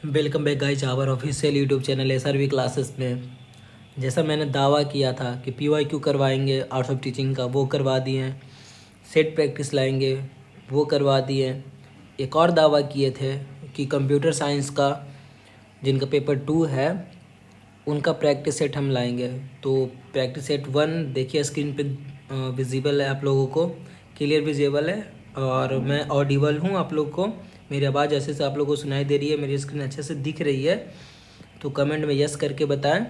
Welcome back guys our official YouTube channel SRV classes में। जैसा मैंने दावा किया था कि PYQ करवाएंगे आर्ट्स ऑफ टीचिंग का, वो करवा दिए हैं। सेट प्रैक्टिस लाएंगे, वो करवा दिए हैं। एक और दावा किए थे कि कंप्यूटर साइंस का जिनका पेपर 2 है उनका प्रैक्टिस सेट हम लाएंगे। तो प्रैक्टिस सेट 1 देखिए स्क्रीन पे विजिबल है, आप लोगों को क्लियर विजिबल है और मैं ऑडिबल हूँ। आप लोग को मेरी आवाज़ अच्छे से आप लोगों को सुनाई दे रही है, मेरी स्क्रीन अच्छे से दिख रही है? तो कमेंट में यस करके बताएं।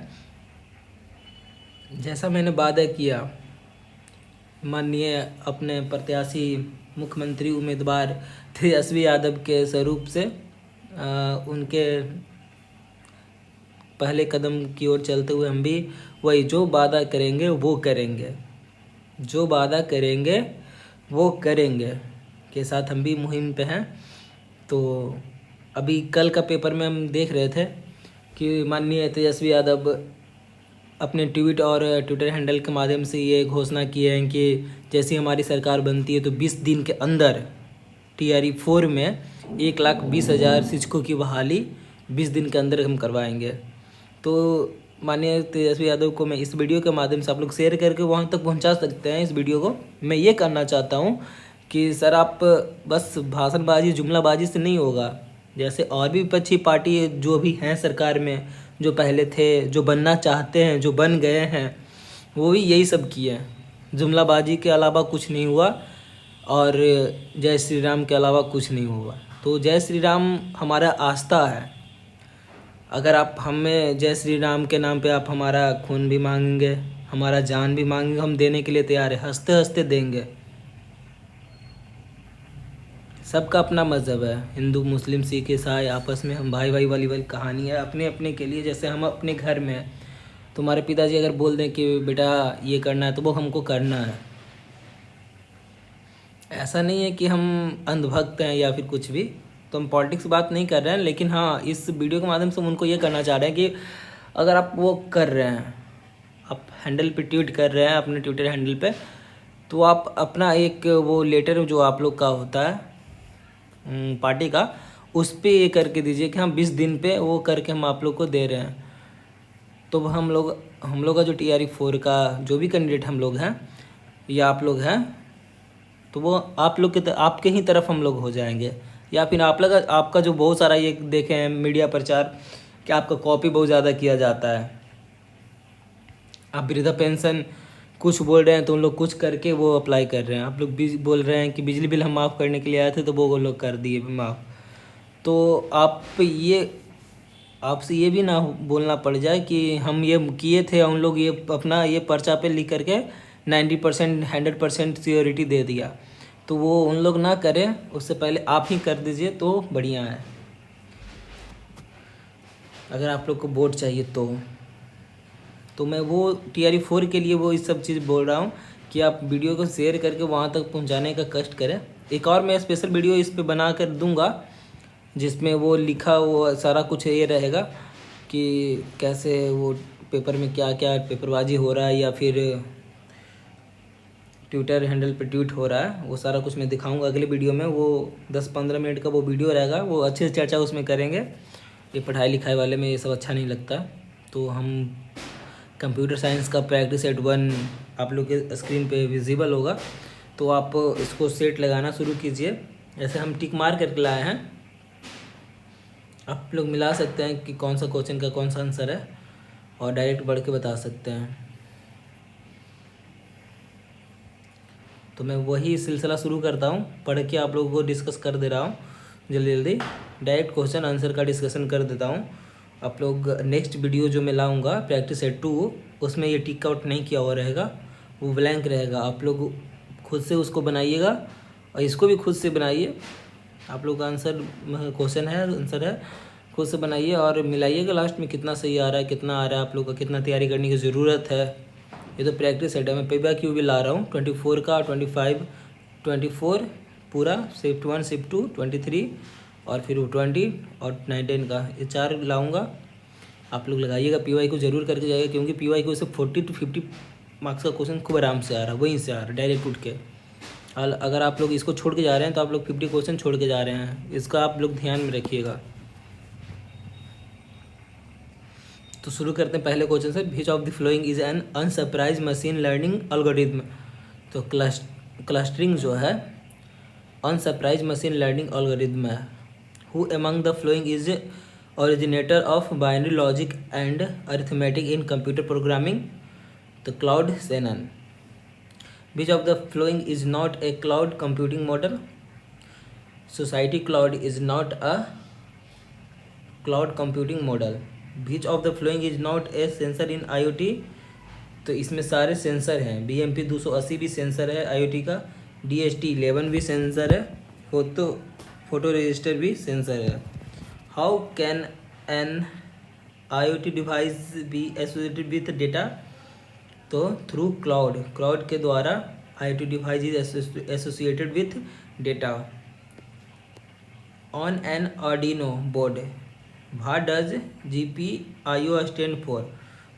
जैसा मैंने वादा किया माननीय अपने प्रत्याशी मुख्यमंत्री उम्मीदवार तेजस्वी यादव के स्वरूप से उनके पहले कदम की ओर चलते हुए हम भी वही जो वादा करेंगे वो करेंगे, जो वादा करेंगे वो करेंगे के साथ हम भी मुहिम पे हैं। तो अभी कल का पेपर में हम देख रहे थे कि माननीय तेजस्वी यादव अपने ट्वीट और ट्विटर हैंडल के माध्यम से ये घोषणा किए हैं कि जैसी हमारी सरकार बनती है तो 20 दिन के अंदर TRE 4 में 1,20,000 शिक्षकों की बहाली 20 दिन के अंदर हम करवाएंगे। तो माननीय तेजस्वी यादव को मैं इस वीडियो के माध्यम से आप लोग शेयर करके वहाँ तक पहुँचा सकते हैं। इस वीडियो को मैं ये कहना चाहता हूँ कि सर आप बस भाषणबाजी जुमलाबाजी से नहीं होगा। जैसे और भी विपक्षी पार्टी जो भी हैं सरकार में, जो पहले थे, जो बनना चाहते हैं, जो बन गए हैं, वो भी यही सब किए हैं। जुमलाबाजी के अलावा कुछ नहीं हुआ और जय श्री राम के अलावा कुछ नहीं हुआ। तो जय श्री राम हमारा आस्था है। अगर आप हमें जय श्री राम के नाम पे आप हमारा खून भी मांगेंगे, हमारा जान भी मांगेंगे, हम देने के लिए तैयार है, हंसते हंसते देंगे। सबका अपना मज़हब है, हिंदू मुस्लिम सिख ईसाई, आपस में हम भाई भाई वाली कहानी है अपने अपने के लिए। जैसे हम अपने घर में हैं, तुम्हारे पिताजी अगर बोल दें कि बेटा ये करना है तो वो हमको करना है। ऐसा नहीं है कि हम अंधभक्त हैं या फिर कुछ भी। तो हम पॉलिटिक्स बात नहीं कर रहे हैं, लेकिन हाँ इस वीडियो के माध्यम से हम उनको ये करना चाह रहे हैं कि अगर आप वो कर रहे हैं, आप हैंडल पे ट्वीट कर रहे हैं अपने ट्विटर हैंडल पे, तो आप अपना एक वो लेटर जो आप लोग का होता है पार्टी का, उस पर ये करके दीजिए कि हम 20 दिन पे वो करके हम आप लोग को दे रहे हैं। तो हम लोग का जो TRE 4 का जो भी कैंडिडेट हम लोग हैं या आप लोग हैं, तो वो आप लोग के आपके ही तरफ हम लोग हो जाएंगे। या फिर आपका जो बहुत सारा ये देखे हैं मीडिया प्रचार कि आपका कॉपी बहुत ज़्यादा किया जाता है। आप वृद्धा पेंशन कुछ बोल रहे हैं तो उन लोग कुछ करके वो अप्लाई कर रहे हैं। आप लोग भी बोल रहे हैं कि बिजली बिल हम माफ़ करने के लिए आए थे तो वो लोग कर दिए माफ़। तो आपसे ये भी ना बोलना पड़ जाए कि हम ये किए थे, उन लोग ये अपना ये पर्चा पे लिख करके 90% 100% सियोरिटी दे दिया, तो वो उन लोग ना करें, उससे पहले आप ही कर दीजिए तो बढ़िया है। अगर आप लोग को वोट चाहिए तो मैं वो TRE 4 के लिए वो इस सब चीज़ बोल रहा हूँ कि आप वीडियो को शेयर करके वहाँ तक पहुँचाने का कष्ट करें। एक और मैं स्पेशल वीडियो इस पे बना कर दूँगा जिसमें वो लिखा वो सारा कुछ ये रहेगा कि कैसे वो पेपर में क्या क्या पेपरबाजी हो रहा है या फिर ट्विटर हैंडल पे ट्वीट हो रहा है, वो सारा कुछ मैं दिखाऊंगा अगले वीडियो में। वो 10-15 मिनट का वो वीडियो रहेगा, वो अच्छे से चर्चा उसमें करेंगे। ये पढ़ाई लिखाई वाले में ये सब अच्छा नहीं लगता। तो हम कंप्यूटर साइंस का प्रैक्टिस सेट 1 आप लोग के स्क्रीन पे विजिबल होगा, तो आप इसको सेट लगाना शुरू कीजिए। जैसे हम टिक मार करके लाए हैं, आप लोग मिला सकते हैं कि कौन सा क्वेश्चन का कौन सा आंसर है और डायरेक्ट पढ़ के बता सकते हैं। तो मैं वही सिलसिला शुरू करता हूँ, पढ़ के आप लोगों को डिस्कस कर दे रहा हूँ जल्दी जल्दी। डायरेक्ट क्वेश्चन आंसर का डिस्कशन कर देता हूँ। आप लोग नेक्स्ट वीडियो जो मैं लाऊंगा प्रैक्टिस सेट 2, उसमें ये टिक आउट नहीं किया हुआ रहेगा, वो ब्लैंक रहेगा। आप लोग खुद से उसको बनाइएगा और इसको भी खुद से बनाइए। आप लोग का आंसर क्वेश्चन है, आंसर है, खुद से बनाइए और मिलाइएगा लास्ट में कितना सही आ रहा है, कितना आ रहा है, आप लोग का कितना तैयारी करने की ज़रूरत है। ये तो प्रैक्टिस सेट है, मैं PYQ भी ला रहा हूँ 24 का, 25, 24 पूरा, शिफ्ट 1 शिफ्ट 2 23 और फिर 20 और 19 का, ये 4 लाऊंगा। आप लोग लगाइएगा, PYQ जरूर करके जाइएगा क्योंकि PYQ से 40 to 50 मार्क्स का क्वेश्चन खूब आराम से आ रहा है, वहीं से आ रहा है डायरेक्ट उठ के। अगर आप लोग इसको छोड़ के जा रहे हैं तो आप लोग 50 क्वेश्चन छोड़ के जा रहे हैं, इसका आप लोग ध्यान में रखिएगा। तो शुरू करते हैं पहले क्वेश्चन से। Which of the following is an unsupervised machine learning algorithm. तो क्लस्टरिंग जो है अनसरप्राइज मशीन लर्निंग एल्गोरिथम है। Who among the following is originator of binary logic and arithmetic in computer programming. तो Claude Shannon. Which of the following is not a cloud computing model. Society cloud is not a cloud computing model. Which of the following is not a sensor in IoT। तो इसमें सारे sensor हैं। BMP 280 भी sensor है IoT का, DHT11 भी sensor है, photo register भी सेंसर है। How can an IoT device be associated with data. तो थ्रू क्लाउड के द्वारा IoT device is associated with data. On an Arduino board what does GPIO stand for.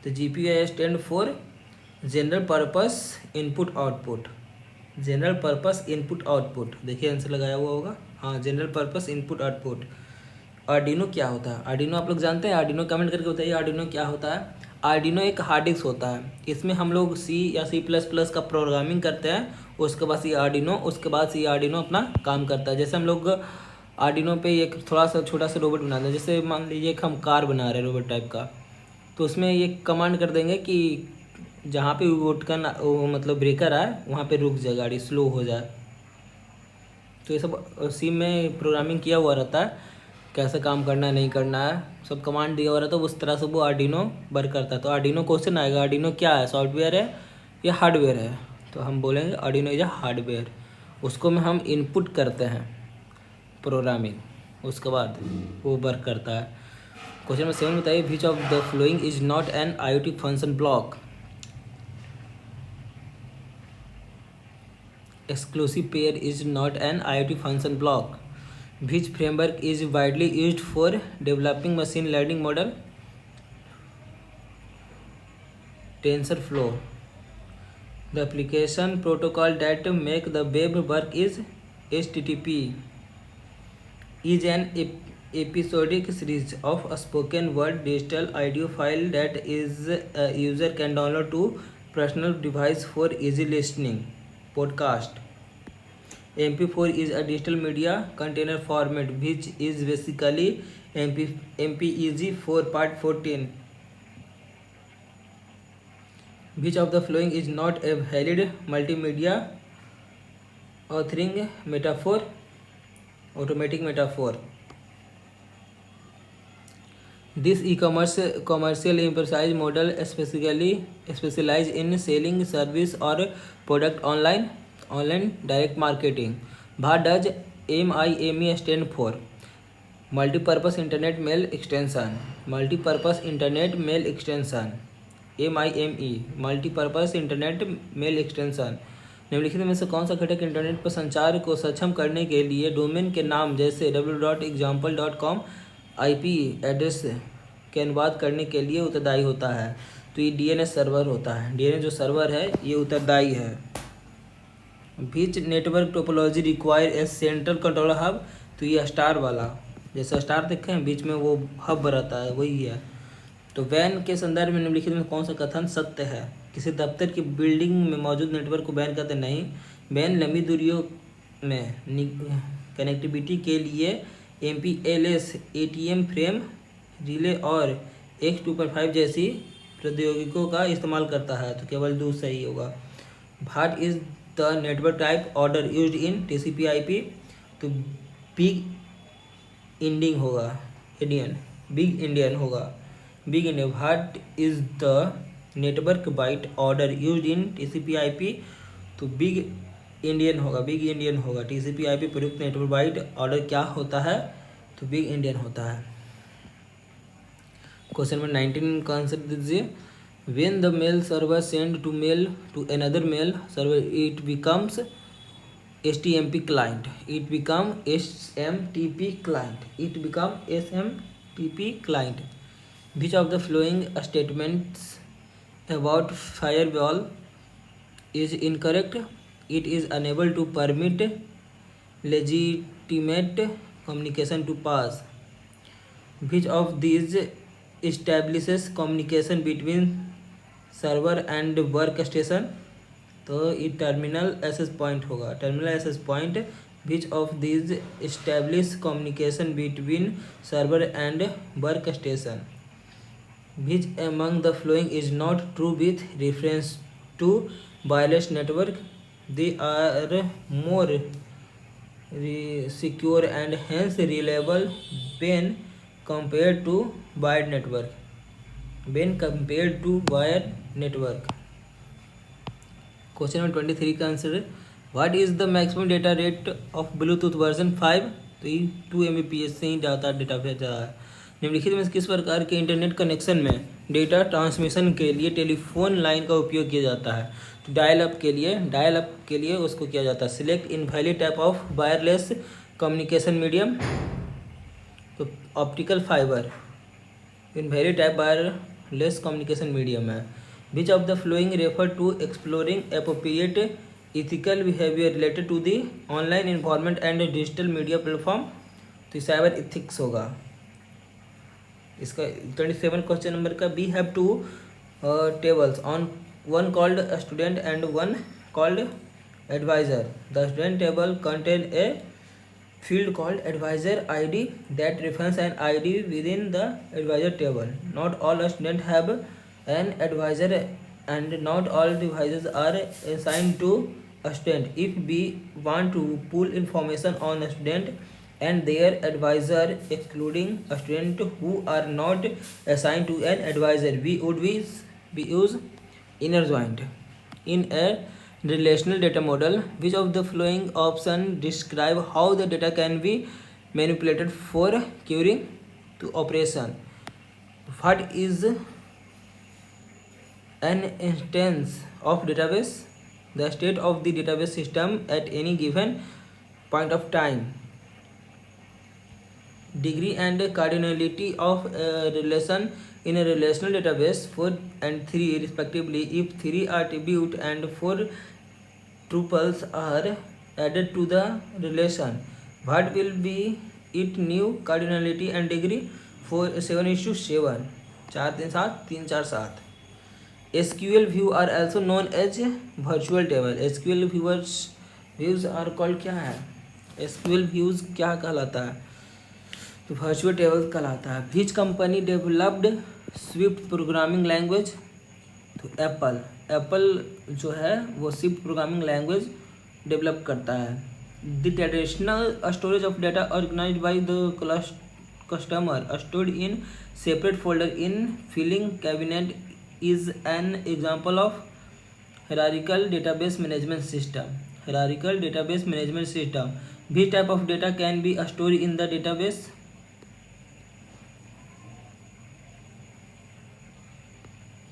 तो GPIO stand for general purpose input output. General purpose input output, देखिए answer लगाया हुआ होगा। हाँ, general purpose input output. Arduino क्या होता है? Arduino आप लोग जानते हैं? आर्डिनो कमेंट करके बताइए आर्डिनो क्या होता है। आर्डिनो एक हार्ड डिस्क होता है। इसमें हम लोग C या C++ का प्रोग्रामिंग करते हैं। उसके बाद उसके बाद ये आर्डिनो अपना काम करता है। जैसे हम लोग आर्डिनो पे एक थोड़ा सा छोटा सा रोबोट बनाते हैं। जैसे मान लीजिए कि हम कार बना रहे हैं रोबोट टाइप का, तो उसमें ये कमांड कर देंगे कि जहाँ पे रोबोट का वो मतलब ब्रेकर आए वहाँ पे रुक जाए, गाड़ी स्लो हो जाए। तो ये सब सी में प्रोग्रामिंग किया हुआ रहता है, कैसे काम करना है नहीं करना है सब कमांड दिया हुआ रहता है। उस तरह से वो आर्डिनो वर्क करता है। तो आर्डिनो क्वेश्चन आएगा, आर्डिनो क्या है, सॉफ्टवेयर है या हार्डवेयर है। तो हम बोलेंगे आर्डिनो इज अ हार्डवेयर। उसको में हम इनपुट करते हैं प्रोग्रामिंग, उसके बाद वो वर्क करता है। क्वेश्चन नंबर 7 बताइए विच of the following is not an IoT function block. Exclusive pair is not an IoT function block. Which framework is widely used for developing machine learning model? TensorFlow. The application protocol that make the web work is HTTP. Is an episodic series of a spoken word digital audio file that is a user can download to personal device for easy listening. Podcast. MP4 is a digital media container format which is basically MPEG 4 part 14. Which of the following is not a valid multimedia authoring metaphor? Automatic metaphor. This e-commerce commercial enterprise model specialize in selling service or product online direct marketing. What does MIME stand for? Multipurpose Internet Mail Extension. Multipurpose Internet Mail Extension. MIME Multipurpose Internet Mail Extension. निम्नलिखित में से कौन सा घटक internet पर संचार को सक्षम करने के लिए डोमेन के नाम जैसे www.example.com IP एड्रेस के अनुवाद करने के लिए उत्तरदायी होता है? तो ये DNS सर्वर होता है। DNS जो सर्वर है ये उत्तरदायी है। Which network topology require a central control hub. तो ये स्टार वाला, जैसे स्टार देखे हैं बीच में वो हब रहता है वही है। तो वैन के संदर्भ में निम्नलिखित में कौन सा कथन सत्य है? किसी दफ्तर की बिल्डिंग में मौजूद नेटवर्क को बैन करते नहीं। वैन लंबी दूरियों में कनेक्टिविटी के लिए MPLS ATM फ्रेम रिले और X2.5 जैसी प्रौद्योगिकियों का इस्तेमाल करता है। तो केवल दूर सही होगा। What is the network type order used in TCP/IP। तो बिग इंडियन होगा, बिग इंडियन होगा, big Indian. What is the network byte order used in TCP/IP। तो बिग इंडियन होगा। TCP/IP प्रयुक्त नेटवर्क बाइट ऑर्डर क्या होता है? तो बिग इंडियन होता है। क्वेश्चन नंबर 19 का आंसर दीजिए। When the mail server send to mail to another mail server, it becomes HTMP client. It become SMTP client. Which of the following statements about firewall is incorrect? It is unable to permit legitimate communication to pass. Which of these establishes communication between server and work station, तो ये terminal access point होगा. Terminal access point which of this establish communication between server and work station. Which among the following is not true with reference to wireless network. They are more secure and hence reliable when compared to wired network. Question number 23 का answer है what is the maximum data rate of Bluetooth version 5. तो ये 2 Mbps से ही ज़्यादा data भेजा है. निम्नलिखित में किस प्रकार के इंटरनेट कनेक्शन में डेटा ट्रांसमिशन के लिए टेलीफोन लाइन का उपयोग किया जाता है. तो डायल अप के लिए उसको किया जाता है. Select invalid type of wireless communication medium. तो optical fibre invalid type wireless communication medium है. Which of the following refer to exploring appropriate ethical behaviour related to the online environment and digital media platform. तो cyber ethics होगा इसका. 27 question number का we have two tables on one called a student and one called advisor. The student table contain a field called advisor ID that refers an ID within the advisor table. Not all students have an advisor and not all devices are assigned to a student. If we want to pull information on a student and their advisor excluding a student who are not assigned to an advisor, we use inner joint. In a relational data model, which of the following option describe how the data can be manipulated for querying to operation. What is an instance of database? The state of the database system at any given point of time. Degree and cardinality of a relation in a relational database 4 and 3 respectively. If 3 attributes and 4 tuples are added to the relation, what will be its new cardinality and degree? 7:7, 4 3 7 3 4 7. SQL view are also known as virtual table. SQL views are called क्या है? SQL views क्या कहलाता है? तो virtual table कहलाता है. Which company developed Swift programming language. तो Apple जो है वो स्विफ्ट प्रोग्रामिंग लैंग्वेज डेवलप करता है. The traditional storage of data organized by the customer stored in separate folder in filing cabinet is an example of hierarchical database management system. Which type of data can be stored in the database?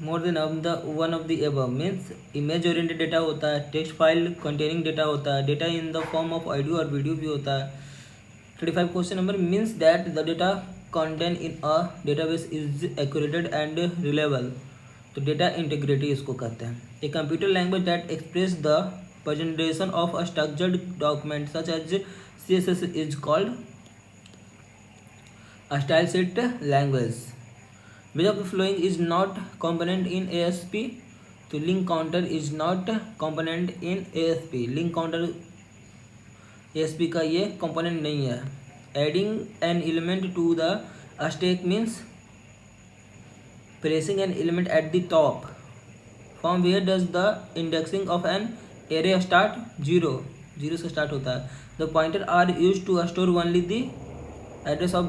More than one of the above means image oriented data होता है, text file containing data होता है, data in the form of audio और video भी होता है. 35 question number means that the data contained in a database is accurate and reliable. तो data integrity इसको कहते हैं. A computer language that express the presentation of a structured document such as CSS is called a style sheet language. Which of the following is not component in ASP? तो link counter is not component in ASP. link counter ASP का ये component नहीं है. Adding an element to the stack means placing an element at the top. From where does the indexing of an array start? 0 से start होता है. The pointers are used to store only the address of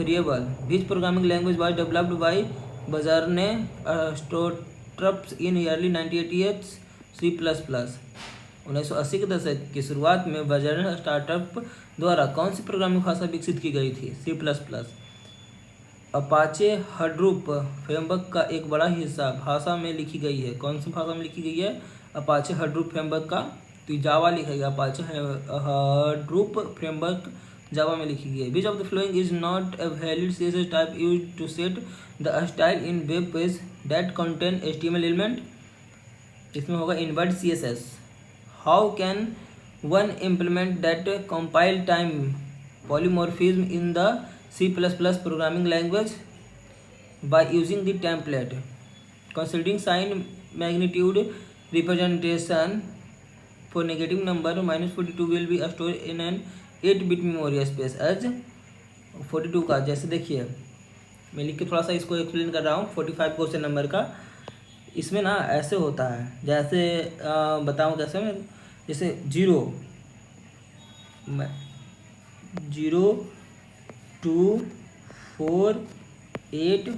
variable. Which programming language was developed by Bazarne Stotrups in early 1980s? C++. 1980 के दशक की शुरुआत में बजारने startup द्वारा कौन सी प्रोग्रामिंग भाषा विकसित की गई थी? C++. अपाचे हडूप फ्रेमवर्क का एक बड़ा हिस्सा भाषा में लिखी गई है. कौन सी भाषा में लिखी गई है? अपाचे हडूप फ्रेमवर्क का. तो जावा लिखा गया. अपाचे हडूप फ्रेमवर्क जावा में लिखी गई है. Which of the following is not a valid CSS type use to set the style in web page that contain HTML element? इसमें होगा invert CSS. How can one implement that compile time polymorphism in the C++ programming language by using the template. Considering sign magnitude representation for negative number, -42 will be stored in an 8-bit memory space as 42 का। जैसे देखिए मैं लिख के थोड़ा सा इसको explain कर रहा हूँ। 45 क्वेश्चन नंबर का इसमें ना ऐसे होता है, जैसे बताऊँ कैसे मैं, जैसे 0 2 4 8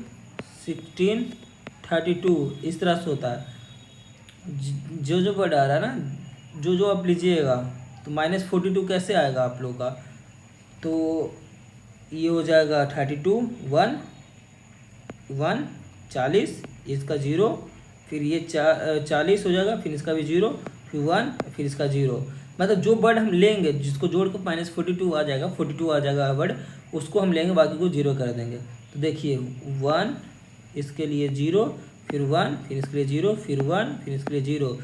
16 32 इस तरह से होता है। जो वर्ड आ रहा है ना, जो आप लीजिएगा, तो -42 कैसे आएगा आप लोग का, तो ये हो जाएगा 32 1 1 40, इसका 0, फिर ये 40 हो जाएगा, फिर इसका भी 0, फिर 1, फिर इसका 0। मतलब जो वर्ड हम लेंगे जिसको जोड़ कर -42 आ जाएगा, 42 आ जाएगा वर्ड, उसको हम लेंगे, बाकी को 0 कर देंगे। तो देखिए 1 इसके लिए 0, फिर 1, फिर इसके लिए 0, फिर 1, फिर इसके लिए 0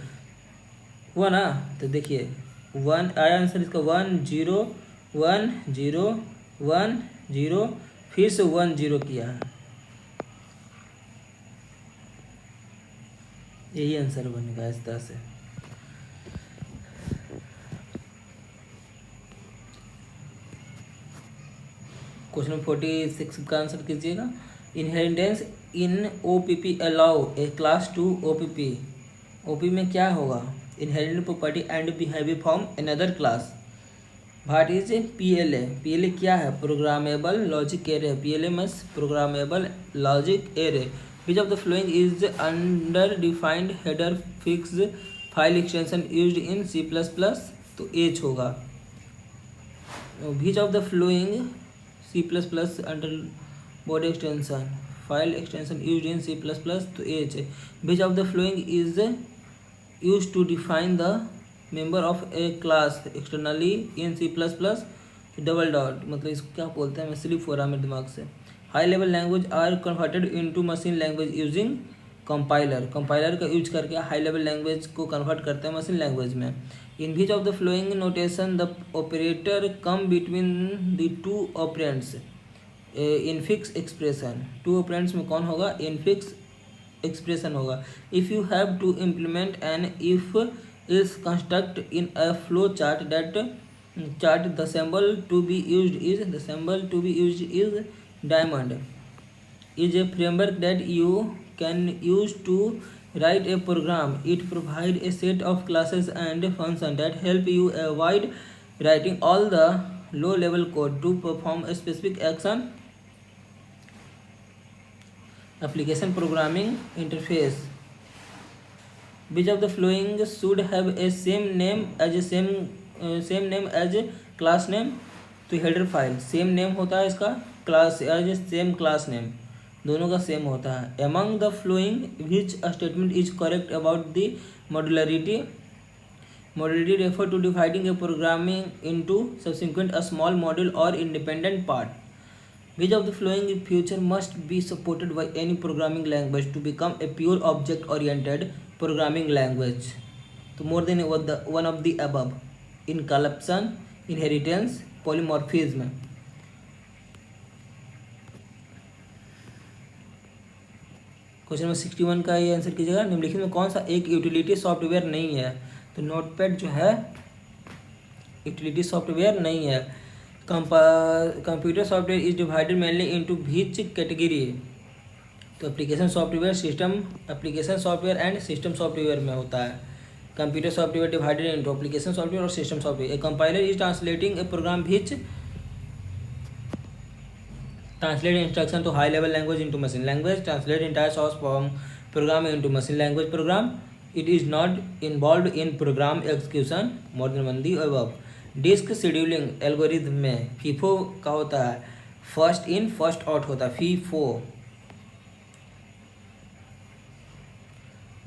हुआ ना। तो देखिए 1 आया आंसर इसका, 1 0 1 0 1 0, फिर से 1 0 किया है, यही आंसर बनेगा इस तरह से। क्वेश्चन 46 का आंसर कीजिएगा। Inheritance in OPP allow a class to OPP। OPP में क्या होगा, inherit property and behaviour from another class. What is PLA? PLA क्या है, programmable logic array. PLA means programmable logic array. Which of the following is under defined header fix file extension used in C++? तो H होगा। Which of the following C++ under board extension file extension used in C++? तो H है। Which of the following is used to define the member of a class externally in C++? Double dot, मतलब इसको क्या बोलते हैं, मैं slip हो रहा है मेरे दिमाग से। High level language are converted into machine language using compiler. Compiler का यूज करके हाई लेवल लैंग्वेज को कन्वर्ट करते हैं मशीन लैंग्वेज में। In which of the following notation the operator come between the two operands infix expression. Two operands में कौन होगा, infix expression होगा। If you have to implement an if is construct in a flow chart that chart the symbol to be used is diamond is a framework that you can use to write a program. It provides a set of classes and functions that help you avoid writing all the low level code to perform a specific action. Application programming interface. Which of the following should have a same name as class name? तो header file same name होता है इसका, class as same class name, दोनों का same होता है। Among the following which statement is correct about the modularity? Modularity refer to dividing a programming into subsequent a small module और independent part. Which of the following in future must be supported by any programming language to become a pure object-oriented programming language? तो more than one of the above. Incapsulation, inheritance, polymorphism. Question number 61 का ये answer कीजिएगा। निम्नलिखित में कौन सा एक utility software नहीं है? तो नोटपैड जो है यूटिलिटी सॉफ्टवेयर नहीं है। Computer software is divided mainly into which category? तो application software, system application software and system software में होता है। Computer software divided into application software और system software. A compiler is translating a program which translate instruction to high level language into machine language, translate entire source from program into machine language program. It is not involved in program execution. More than one the above. Disk scheduling algorithm में FIFO का होता है, first in first out होता है, FIFO.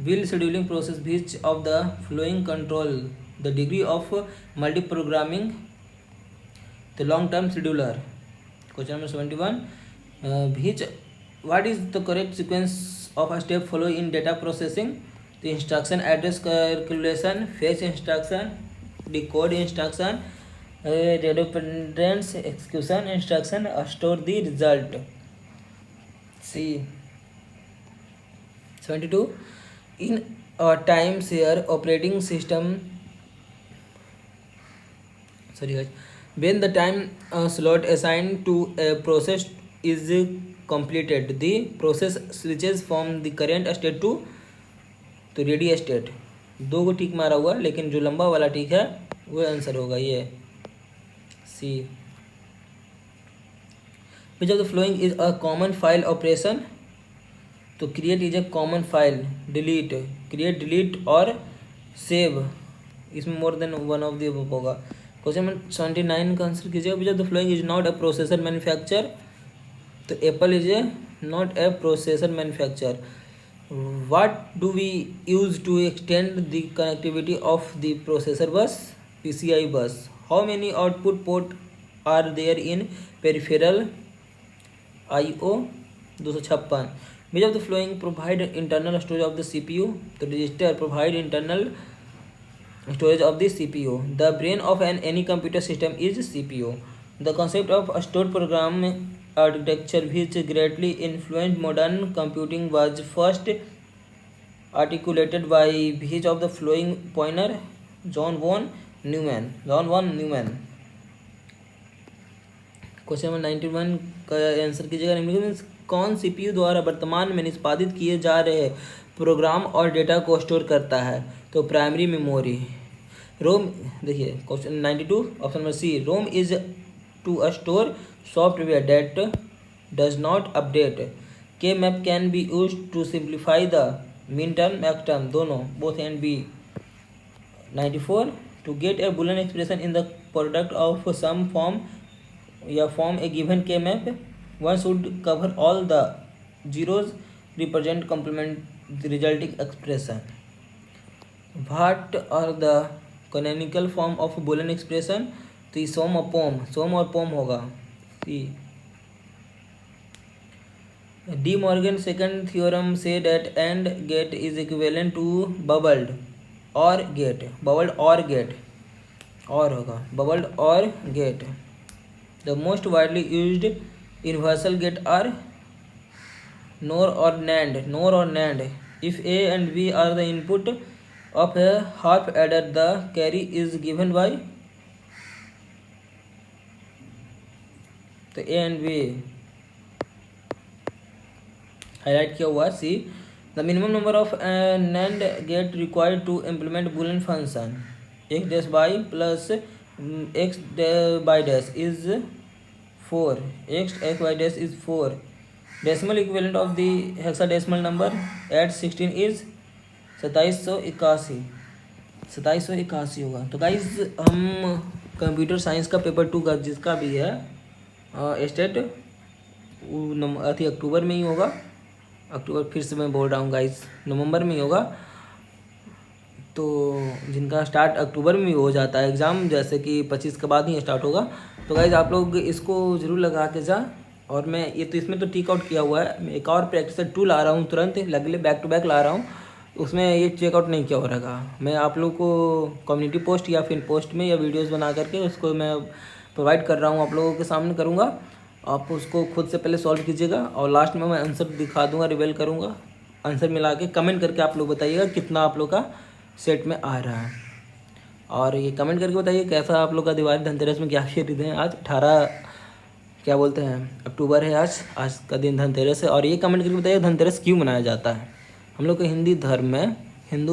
Will scheduling process which of the following control the degree of multi programming? The long term scheduler. Question number 71 which what is the correct sequence of a step follow in data processing? तो instruction address calculation, fetch instruction, decode instruction, redundance execution instruction store the result. C. 72. In a time share operating system, sorry guys, when the time slot assigned to a process is completed, the process switches from the current state to ready state. दो को टिक मारा हुआ, लेकिन जो लंबा वाला टिक है वो आंसर होगा ये C. Which of the following is a common file operation. तो create is a common file, delete, create, delete और सेव, इसमें more than one of the होगा. क्वेश्चन नंबर 79 का आंसर कीजिए. Which of the following is not a processor manufacture. तो Apple is a not a processor manufacture. What do we use to extend the connectivity of the processor bus? PCI bus. How many output port are there in peripheral I/O? 256. Which of the following provide internal storage of the CPU? The register provide internal storage of the CPU. The brain of any computer system is CPU. The concept of a stored program architecture which greatly influenced modern computing was first articulated by which of the following pioneer? John von Neumann. Question number 91 का answer कीजिएगा. कौन CPU द्वारा वर्तमान में निष्पादित किए जा रहे प्रोग्राम और डेटा को स्टोर करता है? तो प्राइमरी मेमोरी. रोम, देखिए question 92 option number C. ROM is to a store software that does not update. K map can be use to simplify the min term, max term, दोनों, both and B. 94. To get a Boolean expression in the product of sum form या form a given K map, one should cover all the zeros represent complement resulting expression. What are the canonical form of Boolean expression? तो सोम और पोम होगा C. De Morgan second theorem से that AND gate is equivalent to bubbled OR gate. Bubbled OR gate और होगा, bubbled OR gate. The most widely used universal gate are NOR और NAND. If A and B are the input of a half adder, the carry is given by. तो A and B highlight किया हुआ. C. The minimum number of NAND gate required to implement boolean function x dash by plus x by dash is 4. X by dash is 4. Decimal equivalent of the hexadecimal number at 16 is 2781 होगा. तो guys हम computer science का paper 2 का जिसका भी है state अक्टूबर में ही होगा. अक्टूबर, फिर से मैं बोल रहा हूँ गाइज, नवंबर में ही होगा. तो जिनका स्टार्ट अक्टूबर में भी हो जाता है एग्ज़ाम, जैसे कि 25 के बाद ही स्टार्ट होगा. तो गाइज आप लोग इसको ज़रूर लगा के जा. और मैं ये तो इसमें तो टिक आउट किया हुआ है, मैं एक और प्रैक्टिस टूल ला रहा हूँ, तुरंत लगले बैक टू बैक ला रहा हूँ. उसमें ये चेकआउट नहीं किया हो रहा. मैं आप लोग को कम्युनिटी पोस्ट या फिर पोस्ट में या वीडियोस बना करके उसको मैं प्रोवाइड कर रहा हूँ, आप लोगों के सामने करूँगा. आप उसको खुद से पहले सॉल्व कीजिएगा और लास्ट में मैं आंसर दिखा दूँगा, रिवील करूँगा. आंसर मिला के कमेंट करके आप लोग बताइएगा कितना आप लोग का सेट में आ रहा है. और ये कमेंट करके बताइए कैसा आप लोग का दिवाली धनतेरस में क्या खरीदे हैं. आज 18 क्या बोलते हैं अक्टूबर है, आज का दिन धनतेरस है. और ये कमेंट करके बताइए धनतेरस क्यों मनाया जाता है. हम लोग के हिंदू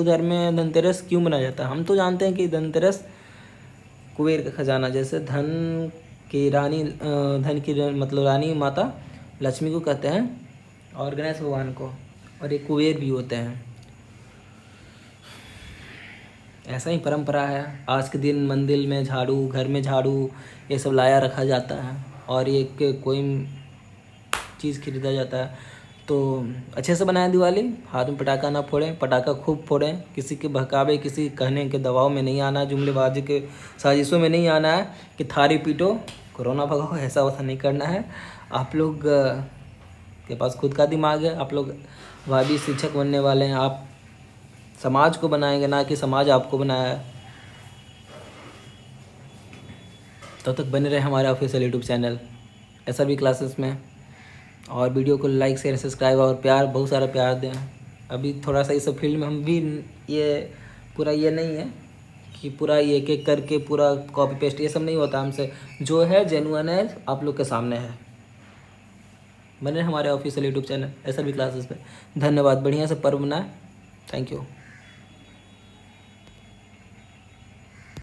धर्म में धनतेरस क्यों मनाया जाता है? हम तो जानते हैं कि धनतेरस कुबेर का खजाना, जैसे धन की रानी मतलब रानी माता लक्ष्मी को कहते हैं, और गणेश भगवान को, और एक कुबेर भी होते हैं. ऐसा ही परंपरा है. आज के दिन मंदिर में झाड़ू, घर में झाड़ू, ये सब लाया रखा जाता है. और ये कोई चीज़ खरीदा जाता है. तो अच्छे से बनाएं दिवाली. हाथ में पटाखा ना फोड़ें, पटाखा खूब फोड़ें. किसी के बहकावे, किसी कहने के दबाव में नहीं आना, जुमलेबाजी के साजिशों में नहीं आना है कि थारी पीटो कोरोना भगाओ. ऐसा वैसा नहीं करना है. आप लोग के पास खुद का दिमाग है. आप लोग भावी शिक्षक बनने वाले हैं. आप समाज को बनाएंगे, ना कि समाज आपको बनाया है. तब तक बने रहे हमारे official YouTube channel SRB classes में, और वीडियो को लाइक शेयर सब्सक्राइब और प्यार, बहुत सारा प्यार दें। अभी थोड़ा सा इस फील्ड में हम भी, ये पूरा ये नहीं है कि पूरा एक एक करके पूरा कॉपी पेस्ट ये सब नहीं होता हमसे, जो है जेन्युइन है आप लोग के सामने है। बने हमारे official YouTube channel SRB classes पे। धन्यवाद, बढ़िया से पर्व मनाएं। Thank you.